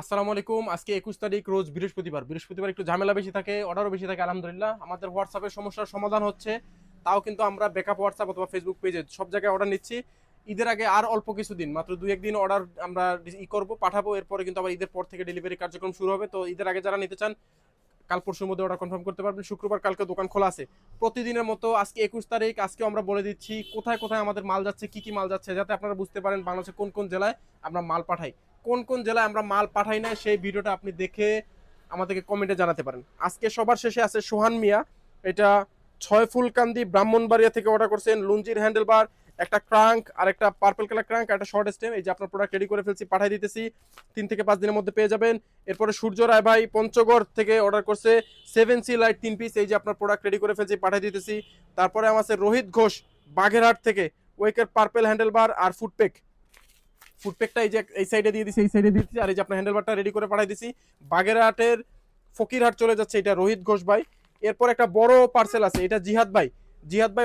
আসসালামু আলাইকুম। আজকে 21 তারিখ, রোজ বৃহস্পতিবার একটু ঝামেলা বেশি থাকে, অর্ডারও বেশি থাকে। আলহামদুলিল্লাহ আমাদের হোয়াটসঅ্যাপের সমস্যার সমাধান হচ্ছে। তাও কিন্তু আমরা ব্যাকআপ হোয়াটসঅ্যাপ অথবা ফেসবুক পেজে সব জায়গায় অর্ডার নিচ্ছি। ঈদের আগে আর অল্প কিছুদিন, মাত্র 2-1 দিন অর্ডার আমরা করবো, পাঠাবো। এরপরে কিন্তু আবার ঈদের পর থেকে ডেলিভারি কার্যক্রম শুরু হবে। তো ঈদের আগে যারা নিতে চান কাল পরশুর মধ্যে অর্ডার কনফার্ম করতে পারবেন। শুক্রবার কালকে দোকান খোলা আছে প্রতিদিনের মতো। আজকে 21 তারিখ, আজকে আমরা বলে দিচ্ছি কোথায় কোথায় আমাদের মাল যাচ্ছে, কি কি মাল যাচ্ছে, যাতে আপনারা বুঝতে পারেন বাংলাদেশে কোন কোন জেলায় আমরা মাল পাঠাই। কোন কোন জেলায় আমরা মাল পাঠাই না সেই ভিডিওটা আপনি দেখে আমাদেরকে কমেন্টে জানাতে পারেন। আজকে সবার শেষে আছে সোহান মিয়া, এটা 6 ফুলকান্দি ব্রাহ্মণবাড়িয়া থেকে অর্ডার করছেন। লুঞ্জির হ্যান্ডেলবার, একটা ক্রাঙ্ক আর একটা পার্পল কালার ক্রাঙ্ক, একটা শর্ট স্টেম। এই যে আপনার প্রোডাক্ট রেডি করে ফেলছি, পাঠিয়ে দিতেছি। 3 থেকে 5 দিনের মধ্যে পেয়ে যাবেন। এরপরে সূর্য রায় ভাই পঞ্চগড় থেকে অর্ডার করছে 7C লাইট 3 পিস। এই যে আপনার প্রোডাক্ট রেডি করে ফেলছি, পাঠিয়ে দিতেছি। তারপরে আমার আছে রোহিত ঘোষ বাগেরহাট থেকে, ওয়েকের পার্পল হ্যান্ডেলবার আর ফুটপেকটা এই যে এই সাইডে দিয়ে দিছি, এই সাইডে দিচ্ছি। আর এই যে আপনার হ্যান্ডেলবারটা রেডি করে পাঠিয়ে দিছি। বাগেরহাটের ফকিরহাট চলে যাচ্ছে, এটা রোহিত ঘোষ ভাই। এরপর একটা বড় পার্সেল আছে, এটা জিহাদ ভাই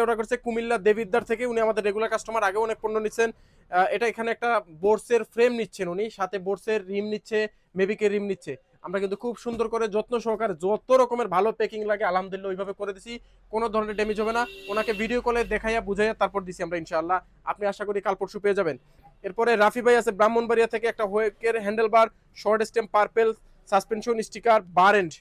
অর্ডার করছে কুমিল্লা দেবিদ্দার থেকে। উনি আমাদের রেগুলার কাস্টমার, আগেও অনেক পণ্য নিচ্ছেন। এটা এখানে একটা বোর্ডসের ফ্রেম নিচ্ছেন উনি, সাথে বোর্ডসের রিম নিচ্ছে, মেবিকের রিম নিচ্ছে। আমরা কিন্তু খুব সুন্দর করে যত্ন সহকারে যত রকমের ভালো প্যাকিং লাগে আলহামদুলিল্লাহ ওইভাবে করে দিছি। কোনো ধরনের ড্যামেজ হবে না। ওনাকে ভিডিও কলে দেখাইয়া বুঝাইয়া তারপর দিছি আমরা ইনশাআল্লাহ। আপনি আশা করি কাল পরশু পেয়ে যাবেন। এরপরে রাফি ভাই আছে ব্রাহ্মণবাড়িয়া থেকে, একটা হোয়েকের handlebar, short stem, purple suspension sticker, bar end.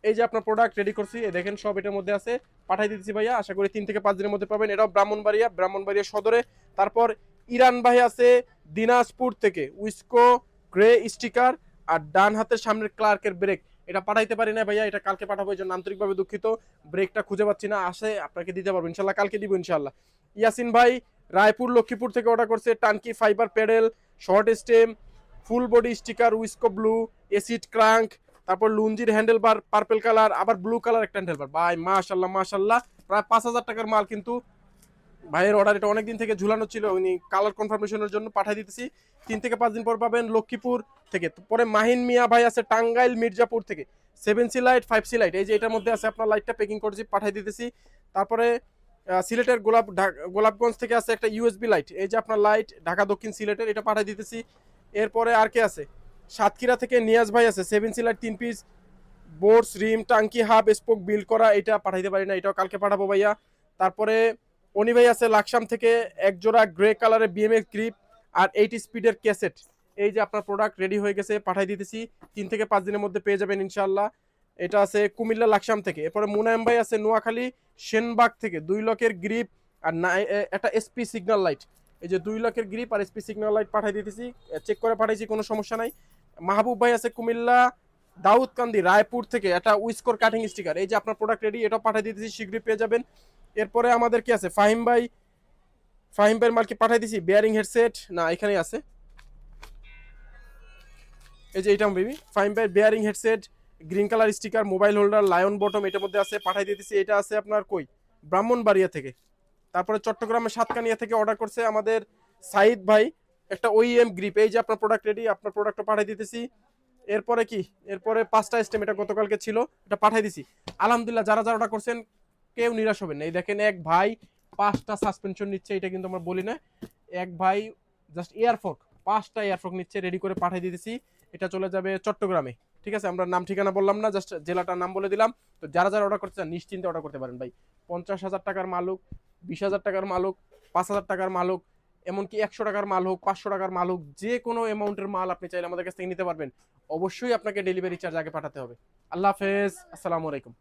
এই যে আপনার প্রোডাক্ট রেডি করছি, দেখেন সব এটার মধ্যে আছে, পাঠাই দিতেছি ভাইয়া। আশা করি 3 থেকে 5 দিনের মধ্যে পাবেন। এটাও ব্রাহ্মণবাড়িয়া সদরে। তারপর ইরান ভাই আছে দিনাজপুর থেকে, উইস্কো গ্রে স্টিকার আর ডান হাতের সামনের ক্লার্কের ব্রেক। এটা পাঠাইতে পারি না ভাইয়া, এটা কালকে পাঠাবো, এই জন্য আন্তরিকভাবে দুঃখিত। ব্রেকটা খুঁজে পাচ্ছি না, আসে আপনাকে দিতে পারবো ইনশাল্লাহ, কালকে দিব ইনশাল্লাহ। ইয়াসিন ভাই রায়পুর লক্ষ্মীপুর থেকে অর্ডার করছে টানকি fibre pedal, short stem, full body sticker, উইস্কো ব্লু, এসিড ক্রাঙ্ক, তারপর লুঞ্জির হ্যান্ডেল বার পার্পল কালার, আবার ব্লু কালার একটা হ্যান্ডেল বার। ভাই মাশাল্লাহ মাশাল্লাহ, প্রায় 5,000 টাকার মাল কিন্তু ভাইয়ের অর্ডার। এটা অনেকদিন থেকে ঝুলানো ছিল, উনি কালার কনফার্মেশনের জন্য পাঠিয়ে দিতেছি। 3 থেকে 5 দিন পর পাবেন লক্ষ্মীপুর থেকে। পরে মাহিন মিয়া ভাই আছে টাঙ্গাইল মির্জাপুর থেকে, 7C লাইট 5C লাইট। এই যে এটার মধ্যে আছে আপনার লাইটটা, প্যাকিং করেছি, পাঠিয়ে দিতেছি। তারপরে সিলেটের গোলাপগঞ্জ থেকে আছে একটা ইউএসবি লাইট। এই যে আপনার লাইট ঢাকা দক্ষিণ সিলেটের, এটা পাঠিয়ে দিতেছি। এরপরে আর কে আছে, সাতক্ষীরা থেকে নিয়াজ ভাই আছে 7C লাইট 3 পিস, বোর্ডস রিম টাঙ্কি হাব স্পোক বিল্ড করা। এটা পাঠাইতে পারি না, এটাও কালকে পাঠাবো ভাইয়া। তারপরে অনি ভাই আছে লাকসাম থেকে, এক জোড়া গ্রে কালারের বিএমএক্স গ্রিপ আর 8 স্পিডের ক্যাসেট। এই যে আপনার প্রোডাক্ট রেডি হয়ে গেছে, পাঠাই দিতেছি। 3 থেকে 5 দিনের মধ্যে পেয়ে যাবেন ইনশাল্লাহ। এটা আছে কুমিল্লা লাকসাম থেকে। এরপরে মুনায়ম ভাই আছে নোয়াখালী সেনবাগ থেকে, 2 লকের গ্রিপ আর একটা এসপি সিগন্যাল লাইট। এই যে 2 লকের গ্রিপ আর এসপি সিগন্যাল লাইট পাঠাই দিতেছি, চেক করে পাঠাইছি, কোনো সমস্যা নাই। মাহবুব ভাই আছে কুমিল্লা দাউদকান্দি রায়পুর থেকে, একটা উইস্কোর কাটিং স্টিকার। এই যে আপনার প্রোডাক্ট রেডি, এটা পাঠিয়ে দিতেছি, শীঘ্রই পেয়ে যাবেন। এরপরে আমাদের কি আছে, ফাহিম ভাইয়ের মাল কি পাঠিয়ে দিছি, বিয়ারিং হেডসেট না এখানেই আছে। এই যে এইটা বেবি ফাহিম ভাইয়ের bearing headset, green colour sticker, mobile holder, lion bottom, এটার মধ্যে আছে, পাঠিয়ে দিতেছি। এটা আছে আপনার কই, ব্রাহ্মণবাড়িয়া থেকে। তারপরে চট্টগ্রামের সাতকানিয়া থেকে অর্ডার করছে আমাদের সাইদ ভাই, একটা ওইএম গ্রিপ। এই যে আপনার প্রোডাক্ট রেডি, আপনার প্রোডাক্টটা পাঠিয়ে দিতেছি। এরপরে কি, এরপরে 5টা স্টেম, এটা গতকালকে ছিল, এটা পাঠিয়ে দিছি। আলহামদুলিল্লাহ যারা যারা অর্ডার করছেন কেউ নিরাশ হবেন না। এই দেখেন এক ভাই 5টা সাসপেনশন নিচ্ছে, এটা কিন্তু আমরা বলি না। এক ভাই জাস্ট এয়ারফোক 5টা এয়ারফোক নিচ্ছে, রেডি করে পাঠিয়ে দিতেছি। এটা চলে যাবে চট্টগ্রামে। ঠিক আছে, আমরা নাম ঠিকানা বললাম না, জাস্ট জেলাটার নাম বলে দিলাম। তো যারা যারা অর্ডার করতে চান নিশ্চিন্তে অর্ডার করতে পারেন ভাই। 50,000 টাকার মাল হোক, 20,000 টাকার মাল হোক, 5,000 টাকার মাল হোক, এমনকি 100 টাকার মাল হোক, 500 টাকার মাল হোক, যে কোনো অ্যামাউন্টের মাল আপনি চাইলে আমাদের কাছ থেকে নিতে পারবেন। অবশ্যই আপনাকে ডেলিভারি চার্জ আগে পাঠাতে হবে। আল্লাহ হাফেজ, আসসালামু আলাইকুম।